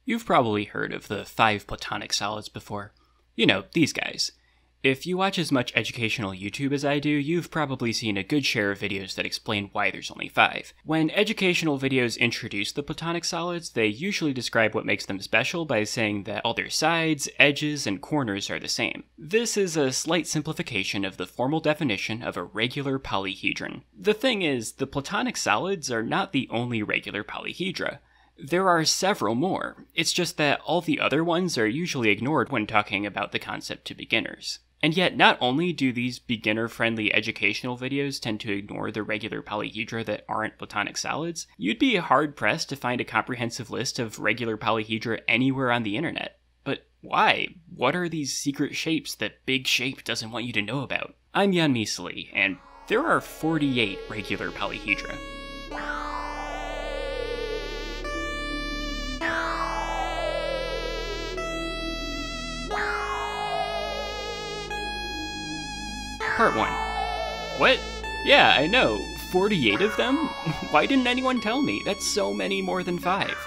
You've probably heard of the 5 platonic solids before. You know, these guys. If you watch as much educational YouTube as I do, you've probably seen a good share of videos that explain why there's only 5. When educational videos introduce the platonic solids, they usually describe what makes them special by saying that all their sides, edges, and corners are the same. This is a slight simplification of the formal definition of a regular polyhedron. The thing is, the platonic solids are not the only regular polyhedra. There are several more. It's just that all the other ones are usually ignored when talking about the concept to beginners. And yet, not only do these beginner-friendly educational videos tend to ignore the regular polyhedra that aren't platonic solids, you'd be hard-pressed to find a comprehensive list of regular polyhedra anywhere on the internet. But why? What are these secret shapes that Big Shape doesn't want you to know about? I'm Misali, and there are 48 regular polyhedra. Part 1. What? Yeah, I know. 48 of them? Why didn't anyone tell me? That's so many more than 5.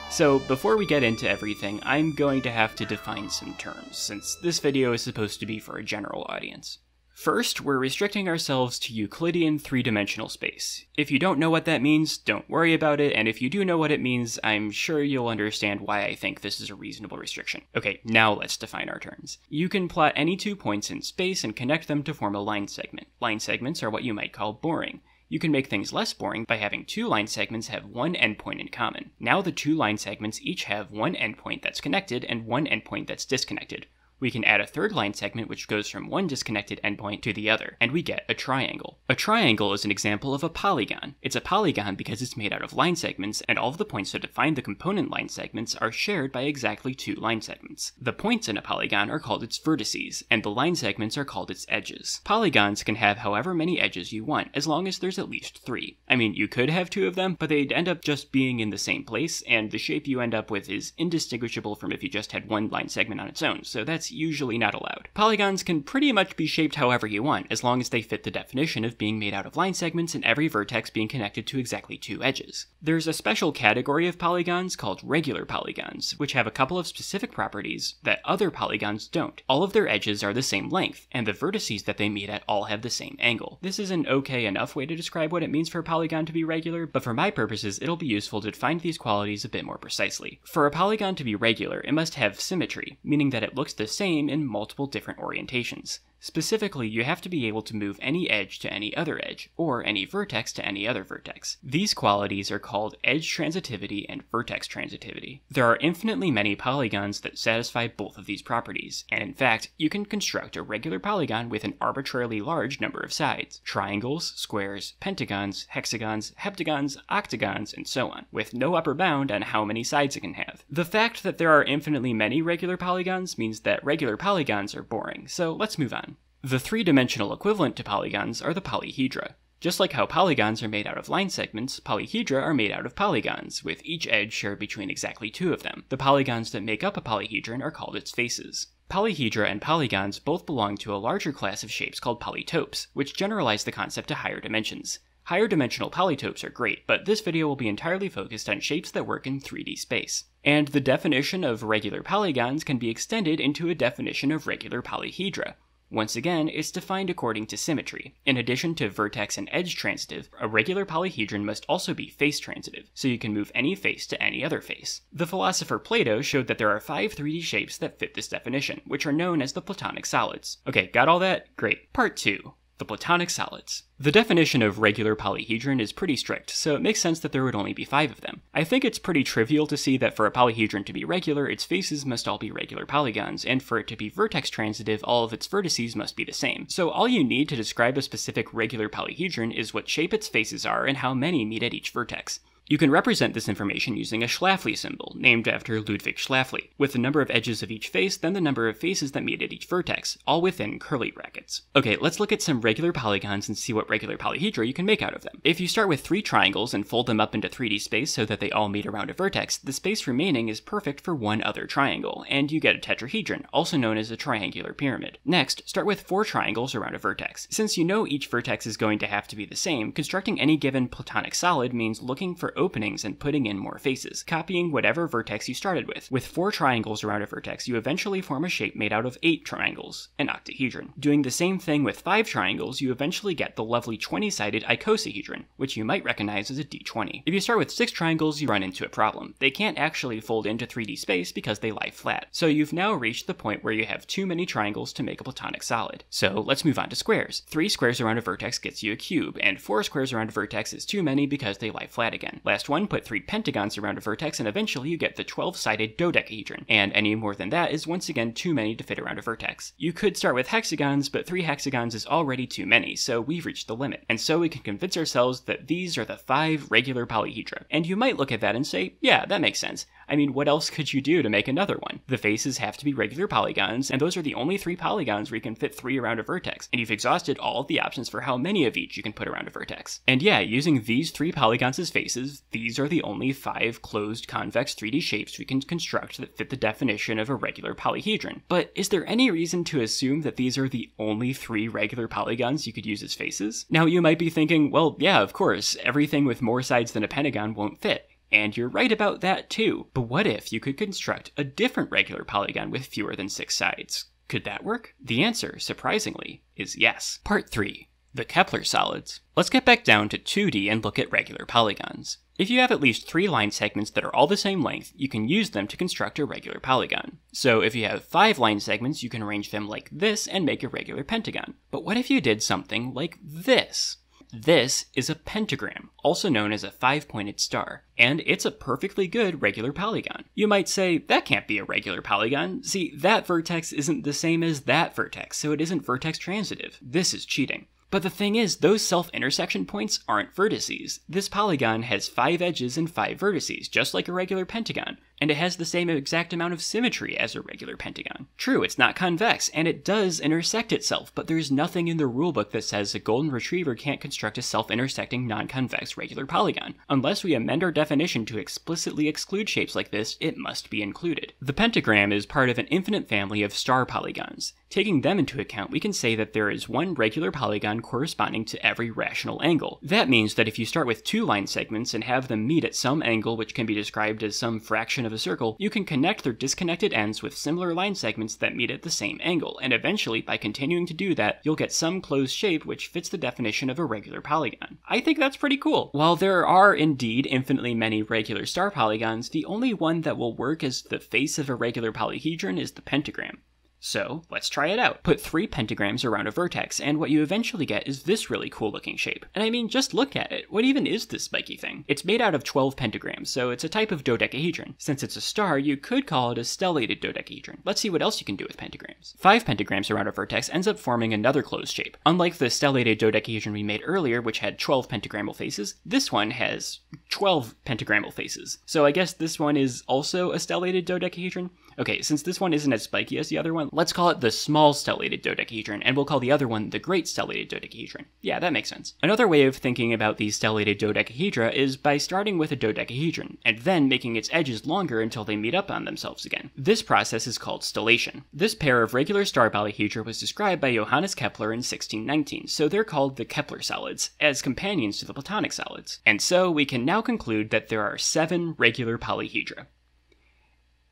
So, before we get into everything, I'm going to have to define some terms, since this video is supposed to be for a general audience. First, we're restricting ourselves to Euclidean 3-dimensional space. If you don't know what that means, don't worry about it, and if you do know what it means, I'm sure you'll understand why I think this is a reasonable restriction. Okay, now let's define our terms. You can plot any 2 points in space and connect them to form a line segment. Line segments are what you might call boring. You can make things less boring by having 2 line segments have one endpoint in common. Now the 2 line segments each have one endpoint that's connected and one endpoint that's disconnected. We can add a 3rd line segment which goes from one disconnected endpoint to the other, and we get a triangle. A triangle is an example of a polygon. It's a polygon because it's made out of line segments, and all of the points that define the component line segments are shared by exactly 2 line segments. The points in a polygon are called its vertices, and the line segments are called its edges. Polygons can have however many edges you want, as long as there's at least 3. I mean, you could have 2 of them, but they'd end up just being in the same place, and the shape you end up with is indistinguishable from if you just had one line segment on its own, so that's usually not allowed. Polygons can pretty much be shaped however you want, as long as they fit the definition of being made out of line segments and every vertex being connected to exactly 2 edges. There's a special category of polygons called regular polygons, which have a couple of specific properties that other polygons don't. All of their edges are the same length, and the vertices that they meet at all have the same angle. This is an okay enough way to describe what it means for a polygon to be regular, but for my purposes it'll be useful to define these qualities a bit more precisely. For a polygon to be regular, it must have symmetry, meaning that it looks the same in multiple different orientations. Specifically, you have to be able to move any edge to any other edge, or any vertex to any other vertex. These qualities are called edge transitivity and vertex transitivity. There are infinitely many polygons that satisfy both of these properties, and in fact, you can construct a regular polygon with an arbitrarily large number of sides: triangles, squares, pentagons, hexagons, heptagons, octagons, and so on, with no upper bound on how many sides it can have. The fact that there are infinitely many regular polygons means that regular polygons are boring, so let's move on. The 3-dimensional equivalent to polygons are the polyhedra. Just like how polygons are made out of line segments, polyhedra are made out of polygons, with each edge shared between exactly 2 of them. The polygons that make up a polyhedron are called its faces. Polyhedra and polygons both belong to a larger class of shapes called polytopes, which generalize the concept to higher dimensions. Higher dimensional polytopes are great, but this video will be entirely focused on shapes that work in 3D space. And the definition of regular polygons can be extended into a definition of regular polyhedra. Once again, it's defined according to symmetry. In addition to vertex and edge transitive, a regular polyhedron must also be face transitive, so you can move any face to any other face. The philosopher Plato showed that there are 5 3D shapes that fit this definition, which are known as the platonic solids. Okay, got all that? Great. Part 2. The platonic solids. The definition of regular polyhedron is pretty strict, so it makes sense that there would only be 5 of them. I think it's pretty trivial to see that for a polyhedron to be regular, its faces must all be regular polygons, and for it to be vertex transitive, all of its vertices must be the same. So all you need to describe a specific regular polyhedron is what shape its faces are and how many meet at each vertex. You can represent this information using a Schläfli symbol, named after Ludwig Schläfli, with the number of edges of each face, then the number of faces that meet at each vertex, all within curly brackets. Okay, let's look at some regular polygons and see what regular polyhedra you can make out of them. If you start with 3 triangles and fold them up into 3D space so that they all meet around a vertex, the space remaining is perfect for one other triangle, and you get a tetrahedron, also known as a triangular pyramid. Next, start with 4 triangles around a vertex. Since you know each vertex is going to have to be the same, constructing any given platonic solid means looking for openings and putting in more faces, copying whatever vertex you started with. With 4 triangles around a vertex, you eventually form a shape made out of 8 triangles, an octahedron. Doing the same thing with 5 triangles, you eventually get the lovely 20-sided icosahedron, which you might recognize as a D20. If you start with 6 triangles, you run into a problem. They can't actually fold into 3D space because they lie flat. So you've now reached the point where you have too many triangles to make a platonic solid. So let's move on to squares. 3 squares around a vertex gets you a cube, and 4 squares around a vertex is too many because they lie flat again. Last one, put 3 pentagons around a vertex and eventually you get the 12-sided dodecahedron, and any more than that is once again too many to fit around a vertex. You could start with hexagons, but 3 hexagons is already too many, so we've reached the limit. And so we can convince ourselves that these are the 5 regular polyhedra. And you might look at that and say, yeah, that makes sense. I mean, what else could you do to make another one? The faces have to be regular polygons, and those are the only 3 polygons where you can fit 3 around a vertex, and you've exhausted all of the options for how many of each you can put around a vertex. And yeah, using these 3 polygons as faces, these are the only 5 closed convex 3D shapes we can construct that fit the definition of a regular polyhedron. But is there any reason to assume that these are the only 3 regular polygons you could use as faces? Now you might be thinking, well, yeah, of course, everything with more sides than a pentagon won't fit. And you're right about that too. But what if you could construct a different regular polygon with fewer than 6 sides? Could that work? The answer, surprisingly, is yes. Part 3. The Kepler solids. Let's get back down to 2D and look at regular polygons. If you have at least 3 line segments that are all the same length, you can use them to construct a regular polygon. So if you have 5 line segments, you can arrange them like this and make a regular pentagon. But what if you did something like this? This is a pentagram, also known as a 5-pointed star, and it's a perfectly good regular polygon. You might say, that can't be a regular polygon. See, that vertex isn't the same as that vertex, so it isn't vertex transitive. This is cheating. But the thing is, those self-intersection points aren't vertices. This polygon has 5 edges and 5 vertices, just like a regular pentagon, and it has the same exact amount of symmetry as a regular pentagon. True, it's not convex, and it does intersect itself, but there's nothing in the rulebook that says a golden retriever can't construct a self-intersecting non-convex regular polygon. Unless we amend our definition to explicitly exclude shapes like this, it must be included. The pentagram is part of an infinite family of star polygons. Taking them into account, we can say that there is one regular polygon corresponding to every rational angle. That means that if you start with 2 line segments and have them meet at some angle which can be described as some fraction of a circle, you can connect their disconnected ends with similar line segments that meet at the same angle, and eventually, by continuing to do that, you'll get some closed shape which fits the definition of a regular polygon. I think that's pretty cool. While there are indeed infinitely many regular star polygons, the only one that will work as the face of a regular polyhedron is the pentagram. So, let's try it out. Put 3 pentagrams around a vertex, and what you eventually get is this really cool looking shape. And I mean, just look at it. What even is this spiky thing? It's made out of 12 pentagrams, so it's a type of dodecahedron. Since it's a star, you could call it a stellated dodecahedron. Let's see what else you can do with pentagrams. 5 pentagrams around a vertex ends up forming another closed shape. Unlike the stellated dodecahedron we made earlier, which had 12 pentagrammal faces, this one has 12 pentagrammal faces. So I guess this one is also a stellated dodecahedron? Okay, since this one isn't as spiky as the other one, let's call it the small stellated dodecahedron, and we'll call the other one the great stellated dodecahedron. Yeah, that makes sense. Another way of thinking about these stellated dodecahedra is by starting with a dodecahedron, and then making its edges longer until they meet up on themselves again. This process is called stellation. This pair of regular star polyhedra was described by Johannes Kepler in 1619, so they're called the Kepler solids, as companions to the platonic solids. And so we can now conclude that there are 7 regular polyhedra.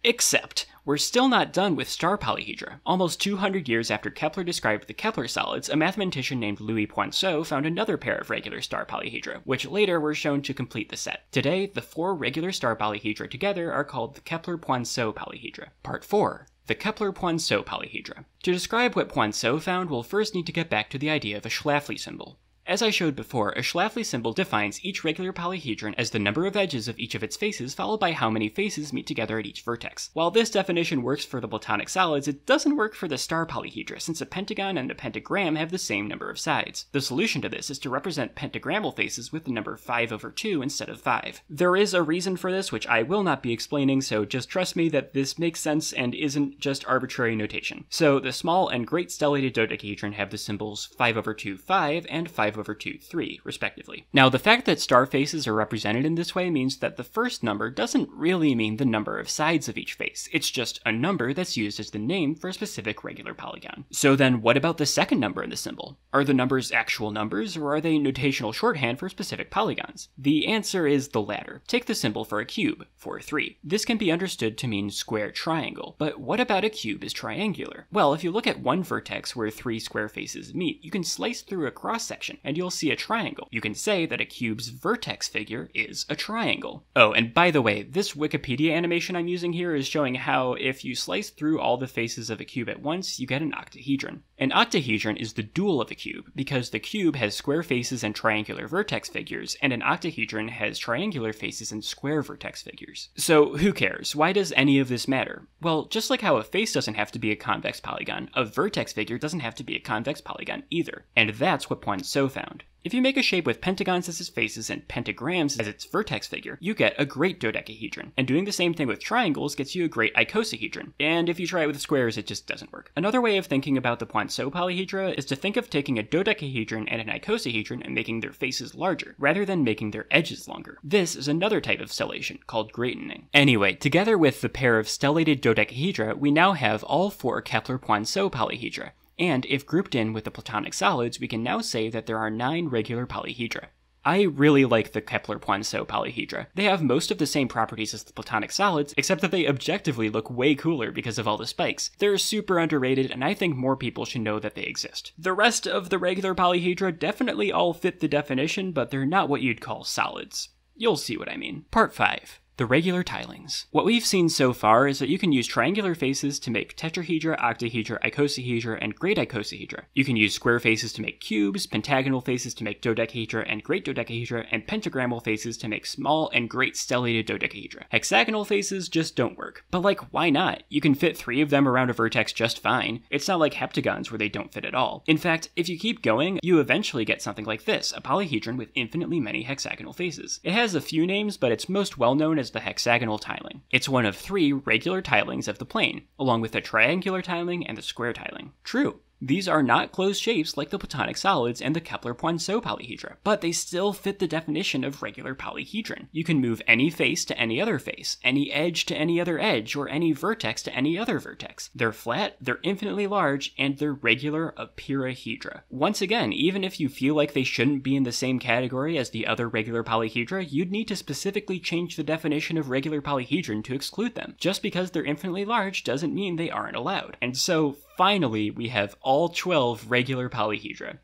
Except, we're still not done with star polyhedra. Almost 200 years after Kepler described the Kepler solids, a mathematician named Louis-Poinsot found another pair of regular star polyhedra, which later were shown to complete the set. Today, the 4 regular star polyhedra together are called the Kepler-Poinsot polyhedra. Part 4. The Kepler-Poinsot polyhedra. To describe what Poinsot found, we'll first need to get back to the idea of a Schlafly symbol. As I showed before, a Schlafly symbol defines each regular polyhedron as the number of edges of each of its faces followed by how many faces meet together at each vertex. While this definition works for the platonic solids, it doesn't work for the star polyhedra since a pentagon and a pentagram have the same number of sides. The solution to this is to represent pentagrammal faces with the number 5/2 instead of 5. There is a reason for this, which I will not be explaining, so just trust me that this makes sense and isn't just arbitrary notation. So the small and great stellated dodecahedron have the symbols 5/2 5 and 5/2 5/2, 3, respectively. Now, the fact that star faces are represented in this way means that the first number doesn't really mean the number of sides of each face. It's just a number that's used as the name for a specific regular polygon. So then what about the second number in the symbol? Are the numbers actual numbers, or are they notational shorthand for specific polygons? The answer is the latter. Take the symbol for a cube, 4, 3. This can be understood to mean square triangle, but what about a cube is triangular? Well, if you look at one vertex where 3 square faces meet, you can slice through a cross-section and you'll see a triangle. You can say that a cube's vertex figure is a triangle. Oh, and by the way, this Wikipedia animation I'm using here is showing how if you slice through all the faces of a cube at once, you get an octahedron. An octahedron is the dual of a cube, because the cube has square faces and triangular vertex figures, and an octahedron has triangular faces and square vertex figures. So who cares? Why does any of this matter? Well, just like how a face doesn't have to be a convex polygon, a vertex figure doesn't have to be a convex polygon either. And that's what Poinsot found. If you make a shape with pentagons as its faces and pentagrams as its vertex figure, you get a great dodecahedron. And doing the same thing with triangles gets you a great icosahedron. And if you try it with squares, it just doesn't work. Another way of thinking about the Poinsot polyhedra is to think of taking a dodecahedron and an icosahedron and making their faces larger, rather than making their edges longer. This is another type of stellation, called greatening. Anyway, together with the pair of stellated dodecahedra, we now have all 4 Kepler-Poinsot polyhedra. And if grouped in with the platonic solids, we can now say that there are 9 regular polyhedra. I really like the Kepler-Poinsot polyhedra. They have most of the same properties as the platonic solids, except that they objectively look way cooler because of all the spikes. They're super underrated, and I think more people should know that they exist. The rest of the regular polyhedra definitely all fit the definition, but they're not what you'd call solids. You'll see what I mean. Part 5. The regular tilings. What we've seen so far is that you can use triangular faces to make tetrahedra, octahedra, icosahedra, and great icosahedra. You can use square faces to make cubes, pentagonal faces to make dodecahedra and great dodecahedra, and pentagrammal faces to make small and great stellated dodecahedra. Hexagonal faces just don't work. But why not? You can fit 3 of them around a vertex just fine. It's not like heptagons where they don't fit at all. In fact, if you keep going, you eventually get something like this, a polyhedron with infinitely many hexagonal faces. It has a few names, but it's most well known as the hexagonal tiling. It's one of 3 regular tilings of the plane, along with the triangular tiling and the square tiling. True. These are not closed shapes like the platonic solids and the Kepler-Poinsot polyhedra, but they still fit the definition of regular polyhedron. You can move any face to any other face, any edge to any other edge, or any vertex to any other vertex. They're flat, they're infinitely large, and they're regular apeirohedra. Once again, even if you feel like they shouldn't be in the same category as the other regular polyhedra, you'd need to specifically change the definition of regular polyhedron to exclude them. Just because they're infinitely large doesn't mean they aren't allowed. And so, finally, we have all 12 regular polyhedra.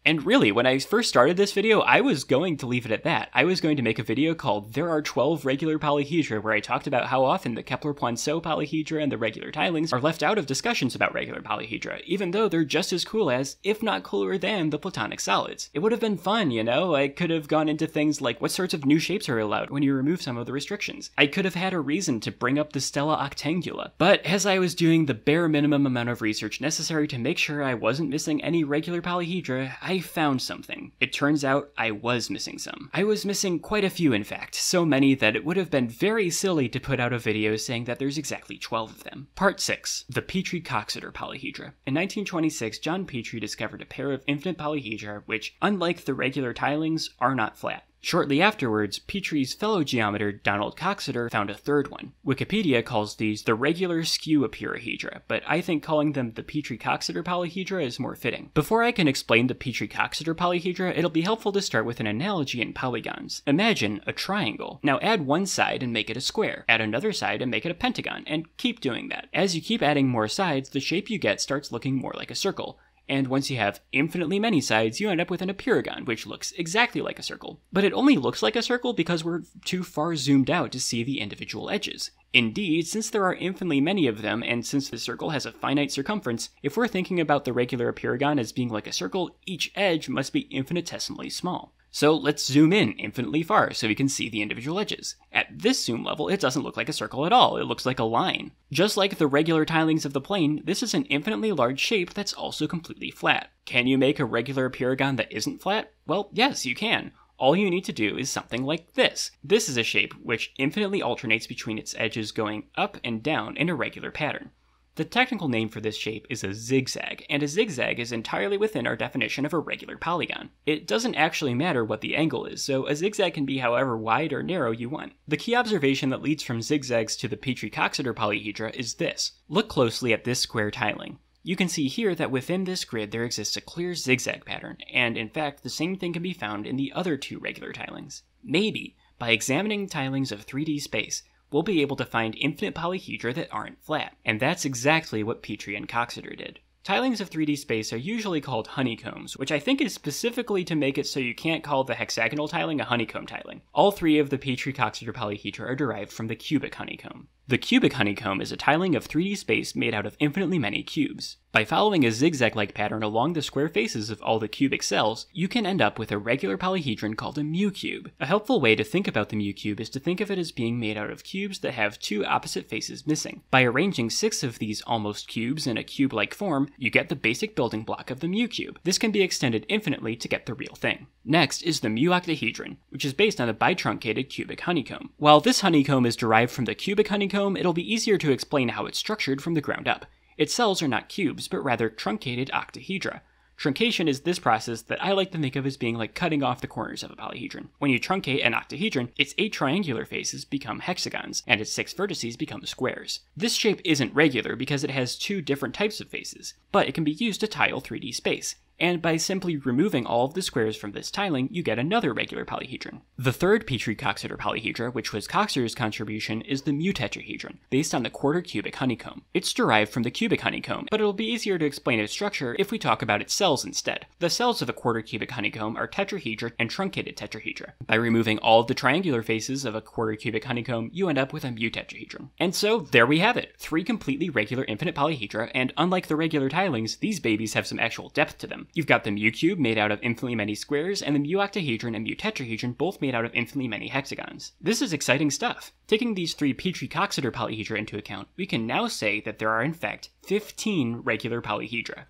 And really, when I first started this video, I was going to leave it at that. I was going to make a video called There Are 12 Regular Polyhedra, where I talked about how often the Kepler-Poinsot polyhedra and the regular tilings are left out of discussions about regular polyhedra, even though they're just as cool as, if not cooler than, the platonic solids. It would have been fun, you know? I could have gone into things like what sorts of new shapes are allowed when you remove some of the restrictions. I could have had a reason to bring up the stella octangula. But as I was doing the bare minimum amount of research necessary to make sure I wasn't missing any regular polyhedra, I found something. It turns out I was missing some. I was missing quite a few, in fact, so many that it would have been very silly to put out a video saying that there's exactly 12 of them. Part 6. The Petrie-Coxeter polyhedra. In 1926, John Petrie discovered a pair of infinite polyhedra which, unlike the regular tilings, are not flat. Shortly afterwards, Petrie's fellow geometer Donald Coxeter found a third one. Wikipedia calls these the regular skew apeirohedra, but I think calling them the Petrie-Coxeter polyhedra is more fitting. Before I can explain the Petrie-Coxeter polyhedra, it'll be helpful to start with an analogy in polygons. Imagine a triangle. Now add one side and make it a square. Add another side and make it a pentagon, and keep doing that. As you keep adding more sides, the shape you get starts looking more like a circle. And once you have infinitely many sides, you end up with an apeirogon, which looks exactly like a circle. But it only looks like a circle because we're too far zoomed out to see the individual edges. Indeed, since there are infinitely many of them, and since the circle has a finite circumference, if we're thinking about the regular apeirogon as being like a circle, each edge must be infinitesimally small. So let's zoom in infinitely far so we can see the individual edges. At this zoom level, it doesn't look like a circle at all, it looks like a line. Just like the regular tilings of the plane, this is an infinitely large shape that's also completely flat. Can you make a regular apeirogon that isn't flat? Well, yes, you can. All you need to do is something like this. This is a shape which infinitely alternates between its edges going up and down in a regular pattern. The technical name for this shape is a zigzag, and a zigzag is entirely within our definition of a regular polygon. It doesn't actually matter what the angle is, so a zigzag can be however wide or narrow you want. The key observation that leads from zigzags to the Petrie-Coxeter polyhedra is this. Look closely at this square tiling. You can see here that within this grid there exists a clear zigzag pattern, and in fact the same thing can be found in the other two regular tilings. Maybe, by examining tilings of 3D space, we'll be able to find infinite polyhedra that aren't flat, and that's exactly what Petrie and Coxeter did. Tilings of 3D space are usually called honeycombs, which I think is specifically to make it so you can't call the hexagonal tiling a honeycomb tiling. All three of the Petrie-Coxeter polyhedra are derived from the cubic honeycomb. The cubic honeycomb is a tiling of 3D space made out of infinitely many cubes. By following a zigzag-like pattern along the square faces of all the cubic cells, you can end up with a regular polyhedron called a mu-cube. A helpful way to think about the mu-cube is to think of it as being made out of cubes that have two opposite faces missing. By arranging 6 of these almost cubes in a cube-like form, you get the basic building block of the mu-cube. This can be extended infinitely to get the real thing. Next is the mu-octahedron, which is based on a bitruncated cubic honeycomb. While this honeycomb is derived from the cubic honeycomb, it'll be easier to explain how it's structured from the ground up. Its cells are not cubes, but rather truncated octahedra. Truncation is this process that I like to think of as being like cutting off the corners of a polyhedron. When you truncate an octahedron, its 8 triangular faces become hexagons, and its 6 vertices become squares. This shape isn't regular because it has 2 different types of faces, but it can be used to tile 3D space. And by simply removing all of the squares from this tiling, you get another regular polyhedron. The third Petrie-Coxeter polyhedra, which was Coxeter's contribution, is the mu-tetrahedron, based on the quarter-cubic honeycomb. It's derived from the cubic honeycomb, but it'll be easier to explain its structure if we talk about its cells instead. The cells of a quarter-cubic honeycomb are tetrahedra and truncated tetrahedra. By removing all of the triangular faces of a quarter-cubic honeycomb, you end up with a mu-tetrahedron. And so, there we have it! 3 completely regular infinite polyhedra, and unlike the regular tilings, these babies have some actual depth to them. You've got the mu-cube made out of infinitely many squares, and the mu-octahedron and mu-tetrahedron both made out of infinitely many hexagons. This is exciting stuff. Taking these 3 Petrie-Coxeter polyhedra into account, we can now say that there are in fact 15 regular polyhedra.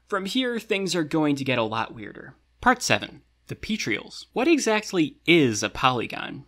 From here, things are going to get a lot weirder. Part 7. The Petrials. What exactly is a polygon?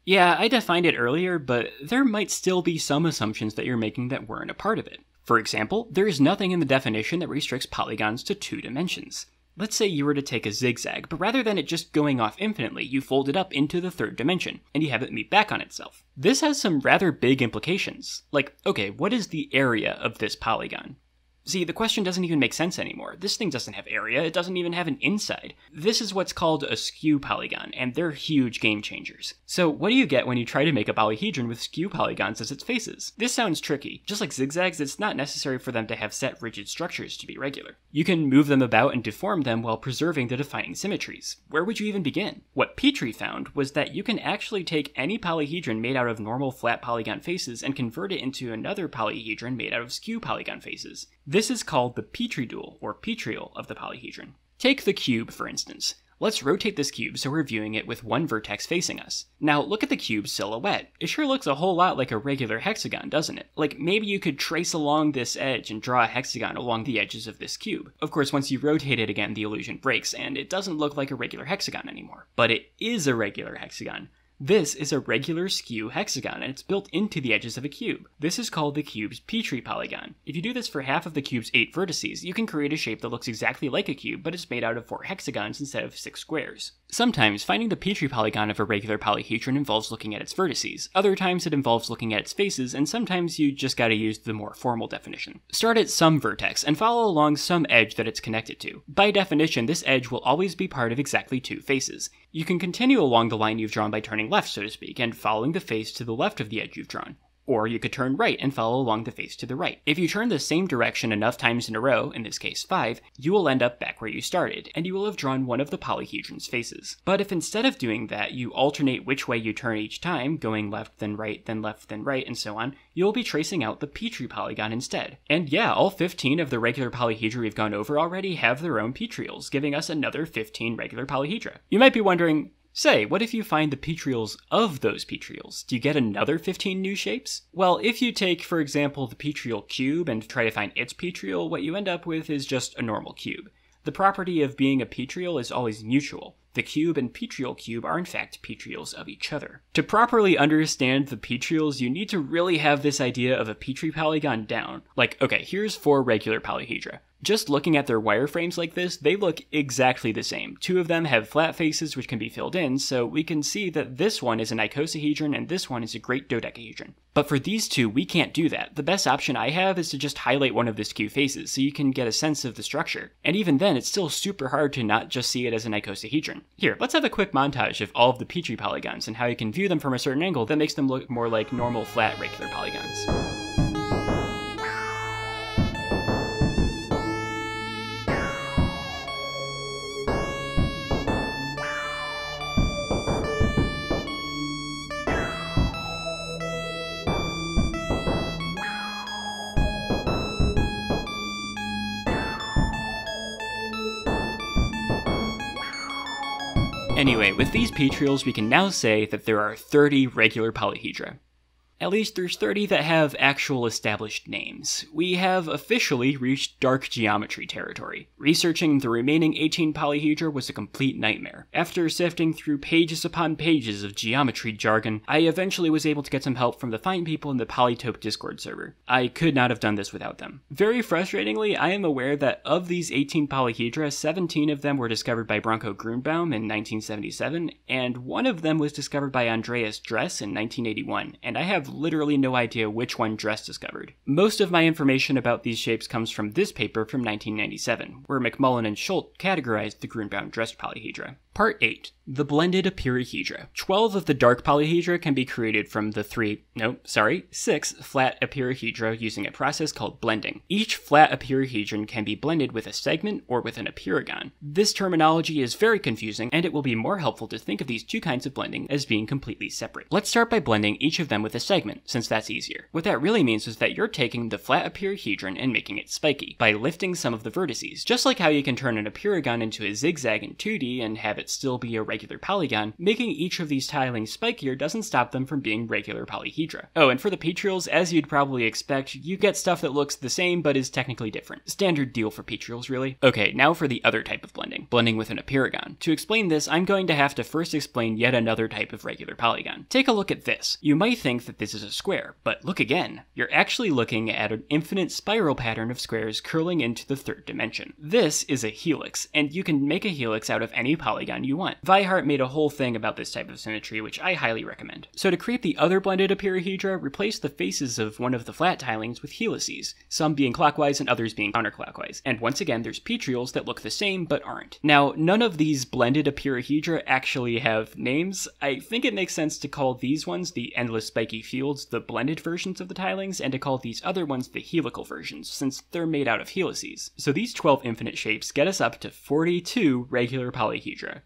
Yeah, I defined it earlier, but there might still be some assumptions that you're making that weren't a part of it. For example, there is nothing in the definition that restricts polygons to 2 dimensions. Let's say you were to take a zigzag, but rather than it just going off infinitely, you fold it up into the 3rd dimension, and you have it meet back on itself. This has some rather big implications. Like, okay, what is the area of this polygon? See, the question doesn't even make sense anymore. This thing doesn't have area, it doesn't even have an inside. This is what's called a skew polygon, and they're huge game changers. So what do you get when you try to make a polyhedron with skew polygons as its faces? This sounds tricky. Just like zigzags, it's not necessary for them to have set rigid structures to be regular. You can move them about and deform them while preserving the defining symmetries. Where would you even begin? What Petrie found was that you can actually take any polyhedron made out of normal flat polygon faces and convert it into another polyhedron made out of skew polygon faces. This is called the Petrie dual, or Petrial, of the polyhedron. Take the cube, for instance. Let's rotate this cube so we're viewing it with one vertex facing us. Now look at the cube's silhouette. It sure looks a whole lot like a regular hexagon, doesn't it? Like maybe you could trace along this edge and draw a hexagon along the edges of this cube. Of course, once you rotate it again, the illusion breaks, and it doesn't look like a regular hexagon anymore. But it is a regular hexagon. This is a regular skew hexagon, and it's built into the edges of a cube. This is called the cube's Petrie polygon. If you do this for half of the cube's 8 vertices, you can create a shape that looks exactly like a cube, but it's made out of 4 hexagons instead of 6 squares. Sometimes, finding the Petrie polygon of a regular polyhedron involves looking at its vertices. Other times it involves looking at its faces, and sometimes you just gotta use the more formal definition. Start at some vertex, and follow along some edge that it's connected to. By definition, this edge will always be part of exactly 2 faces. You can continue along the line you've drawn by turning left, so to speak, and following the face to the left of the edge you've drawn. Or you could turn right and follow along the face to the right. If you turn the same direction enough times in a row, in this case 5, you will end up back where you started, and you will have drawn one of the polyhedron's faces. But if instead of doing that, you alternate which way you turn each time, going left then right, then left then right, and so on, you'll be tracing out the Petrie polygon instead. And yeah, all 15 of the regular polyhedra we've gone over already have their own Petrials, giving us another 15 regular polyhedra. You might be wondering, say, what if you find the Petrials of those Petrials? Do you get another 15 new shapes? Well, if you take, for example, the Petrial cube and try to find its Petrial, what you end up with is just a normal cube. The property of being a Petrial is always mutual. The cube and Petrial cube are in fact Petrials of each other. To properly understand the Petrials, you need to really have this idea of a Petrie polygon down. Like, okay, here's 4 regular polyhedra. Just looking at their wireframes like this, they look exactly the same. 2 of them have flat faces which can be filled in, so we can see that this one is an icosahedron and this one is a great dodecahedron. But for these 2, we can't do that. The best option I have is to just highlight one of the skew faces so you can get a sense of the structure. And even then, it's still super hard to not just see it as an icosahedron. Here, let's have a quick montage of all of the Petrie polygons and how you can view them from a certain angle that makes them look more like normal flat regular polygons. Anyway, with these Petrials, we can now say that there are 30 regular polyhedra. At least there's 30 that have actual established names. We have officially reached dark geometry territory. Researching the remaining 18 polyhedra was a complete nightmare. After sifting through pages upon pages of geometry jargon, I eventually was able to get some help from the fine people in the Polytope Discord server. I could not have done this without them. Very frustratingly, I am aware that of these 18 polyhedra, 17 of them were discovered by Branko Grünbaum in 1977, and one of them was discovered by Andreas-Dress in 1981, and I have literally no idea which one Dress discovered. Most of my information about these shapes comes from this paper from 1997, where McMullen and Schultz categorized the Grünbaum-Dress polyhedra. Part 8. The blended apeirohedra. 12 of the dark polyhedra can be created from the 6 flat apeirohedra using a process called blending. Each flat apeirohedron can be blended with a segment or with an apeirogon. This terminology is very confusing, and it will be more helpful to think of these 2 kinds of blending as being completely separate. Let's start by blending each of them with a segment, since that's easier. What that really means is that you're taking the flat apeirohedron and making it spiky, by lifting some of the vertices. Just like how you can turn an apeirogon into a zigzag in 2D and have it still be a regular polygon, making each of these tilings spikier doesn't stop them from being regular polyhedra. Oh, and for the Petrials, as you'd probably expect, you get stuff that looks the same but is technically different. Standard deal for Petrials, really. Okay, now for the other type of blending with an apeirogon. To explain this, I'm going to have to first explain yet another type of regular polygon. Take a look at this. You might think that this is a square, but look again. You're actually looking at an infinite spiral pattern of squares curling into the 3rd dimension. This is a helix, and you can make a helix out of any polygon you want. Weihart made a whole thing about this type of symmetry, which I highly recommend. So to create the other blended apeirohedra, replace the faces of one of the flat tilings with helices, some being clockwise and others being counterclockwise. And once again, there's Petrials that look the same but aren't. Now, none of these blended apeirohedra actually have names. I think it makes sense to call these ones, the endless spiky fields, the blended versions of the tilings, and to call these other ones the helical versions, since they're made out of helices. So these 12 infinite shapes get us up to 42 regular polyhedra.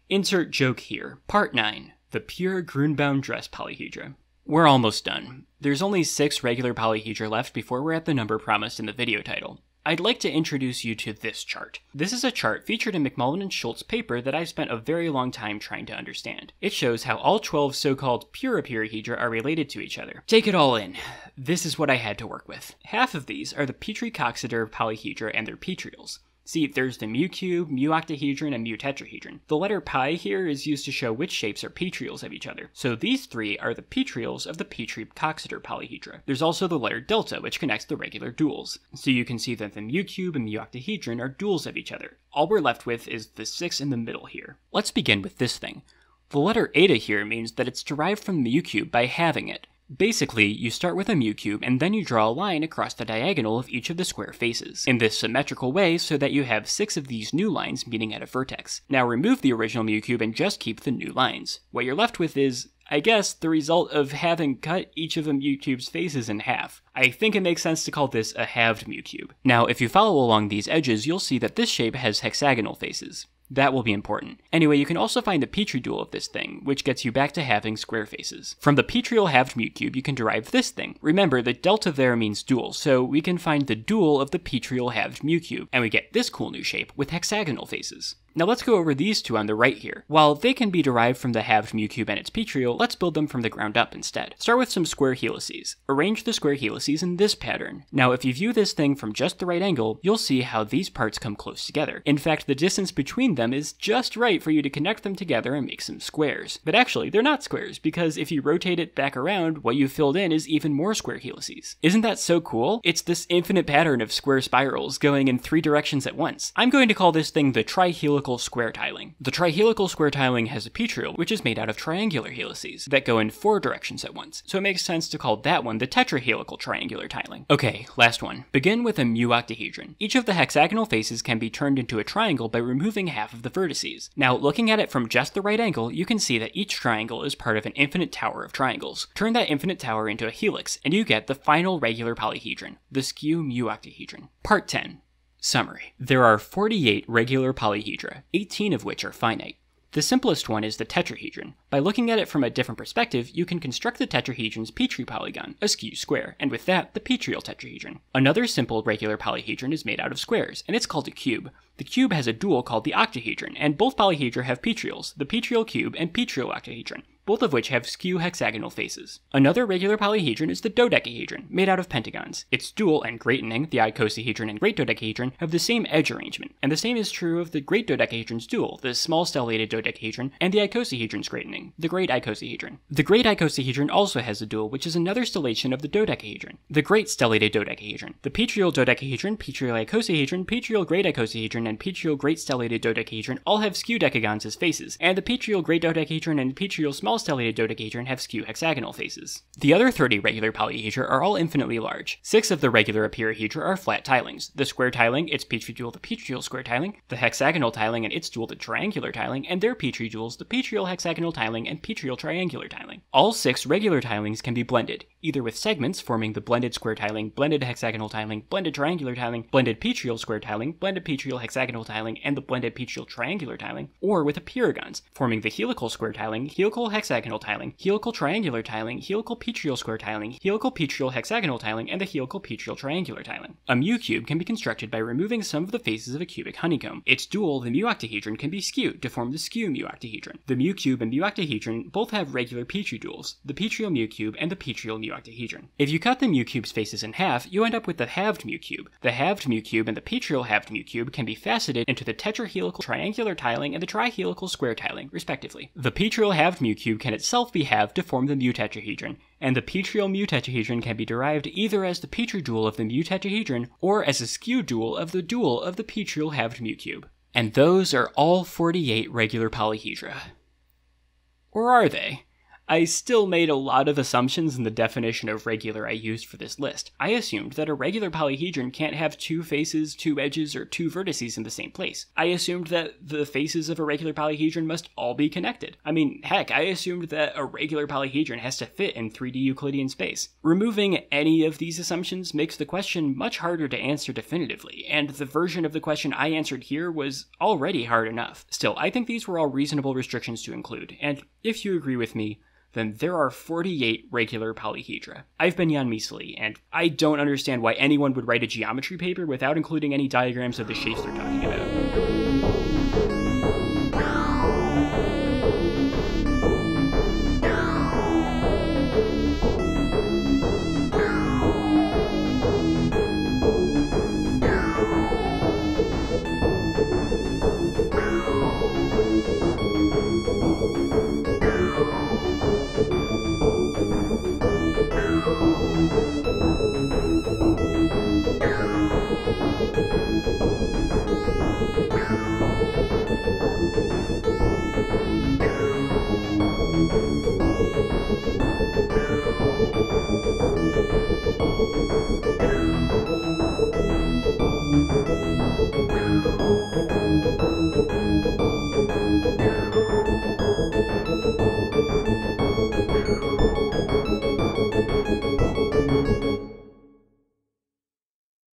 Insert joke here. Part 9. The pure Grünbaum-Dress polyhedra. We're almost done. There's only 6 regular polyhedra left before we're at the number promised in the video title. I'd like to introduce you to this chart. This is a chart featured in McMullen and Schultz's paper that I've spent a very long time trying to understand. It shows how all 12 so-called pure apeirohedra are related to each other. Take it all in. This is what I had to work with. Half of these are the Petrie-Coxeter polyhedra and their Petrials. See, there's the mu-cube, mu-octahedron, and mu-tetrahedron. The letter pi here is used to show which shapes are Petrials of each other. So these 3 are the Petrials of the Petrie-Coxeter polyhedra. There's also the letter delta, which connects the regular duals. So you can see that the mu-cube and mu-octahedron are duals of each other. All we're left with is the 6 in the middle here. Let's begin with this thing. The letter eta here means that it's derived from the mu-cube by halving it. Basically, you start with a mu-cube and then you draw a line across the diagonal of each of the square faces, in this symmetrical way so that you have 6 of these new lines meeting at a vertex. Now remove the original mu-cube and just keep the new lines. What you're left with is, I guess, the result of having cut each of the mu-cube's faces in half. I think it makes sense to call this a halved mu-cube. Now, if you follow along these edges, you'll see that this shape has hexagonal faces. That will be important. Anyway, you can also find the Petrie dual of this thing, which gets you back to having square faces. From the Petrial halved mu-cube, you can derive this thing. Remember, the delta there means dual, so we can find the dual of the Petrial halved mu-cube, and we get this cool new shape with hexagonal faces. Now let's go over these two on the right here. While they can be derived from the halved mu cube and its Petrial, let's build them from the ground up instead. Start with some square helices. Arrange the square helices in this pattern. Now if you view this thing from just the right angle, you'll see how these parts come close together. In fact, the distance between them is just right for you to connect them together and make some squares. But actually, they're not squares, because if you rotate it back around, what you filled in is even more square helices. Isn't that so cool? It's this infinite pattern of square spirals going in 3 directions at once. I'm going to call this thing the trihelical square tiling. The trihelical square tiling has a Petrial, which is made out of triangular helices that go in 4 directions at once, so it makes sense to call that one the tetrahelical triangular tiling. Okay, last one. Begin with a mu-octahedron. Each of the hexagonal faces can be turned into a triangle by removing half of the vertices. Now, looking at it from just the right angle, you can see that each triangle is part of an infinite tower of triangles. Turn that infinite tower into a helix, and you get the final regular polyhedron, the skew mu-octahedron. Part 10. Summary. There are 48 regular polyhedra, 18 of which are finite. The simplest one is the tetrahedron. By looking at it from a different perspective, you can construct the tetrahedron's Petrie polygon, a skew square, and with that, the Petrial tetrahedron. Another simple regular polyhedron is made out of squares, and it's called a cube. The cube has a dual called the octahedron, and both polyhedra have Petrials, the Petrial cube and Petrial octahedron, both of which have skew hexagonal faces. Another regular polyhedron is the dodecahedron, made out of pentagons. Its dual and greatening, the icosahedron and great dodecahedron, have the same edge arrangement, and the same is true of the great dodecahedron's dual, the small stellated dodecahedron, and the icosahedron's greatening, the great icosahedron. The great icosahedron also has a dual, which is another stellation of the dodecahedron, the great stellated dodecahedron. The Petrial dodecahedron, Petrial icosahedron, Petrial great icosahedron, and Petrial great stellated dodecahedron all have skew decagons as faces, and the Petrial great dodecahedron and Petrial small stellated dodecahedron have skew hexagonal faces. The other 30 regular polyhedra are all infinitely large. 6 of the regular apeirohedra are flat tilings. The square tiling, its Petrie dual, the Petrial square tiling, the hexagonal tiling and its dual, the triangular tiling, and their Petrie duals, the Petrial hexagonal tiling and Petrial triangular tiling. All 6 regular tilings can be blended, either with segments forming the blended square tiling, blended hexagonal tiling, blended triangular tiling, blended Petrial square tiling, blended Petrial hexagonal tiling, and the blended Petrial triangular tiling, or with apeirogons, forming the helical square tiling, helical hexagonal tiling, helical triangular tiling, helical Petrial square tiling, helical Petrial hexagonal tiling, and the helical Petrial triangular tiling. A mu cube can be constructed by removing some of the faces of a cubic honeycomb. Its dual, the mu-octahedron, can be skewed to form the skew mu-octahedron. The mu cube and mu-octahedron both have regular Petrie duals, the Petrial mu cube and the Petrial mu-octahedron. If you cut the mu cube's faces in half, you end up with the halved mu cube. The halved mu cube and the Petrial halved mu cube can be faceted into the tetrahelical triangular tiling and the trihelical square tiling, respectively. The Petrial halved mu cube can itself be halved to form the mu tetrahedron, and the Petrial mu tetrahedron can be derived either as the Petrie dual of the mu tetrahedron or as a skew dual of the Petrial halved mu cube. And those are all 48 regular polyhedra. Or are they? I still made a lot of assumptions in the definition of regular I used for this list. I assumed that a regular polyhedron can't have 2 faces, 2 edges, or 2 vertices in the same place. I assumed that the faces of a regular polyhedron must all be connected. I mean, heck, I assumed that a regular polyhedron has to fit in 3D Euclidean space. Removing any of these assumptions makes the question much harder to answer definitively, and the version of the question I answered here was already hard enough. Still, I think these were all reasonable restrictions to include, and if you agree with me, then there are 48 regular polyhedra. I've been Jan Misali, and I don't understand why anyone would write a geometry paper without including any diagrams of the shapes they're talking about.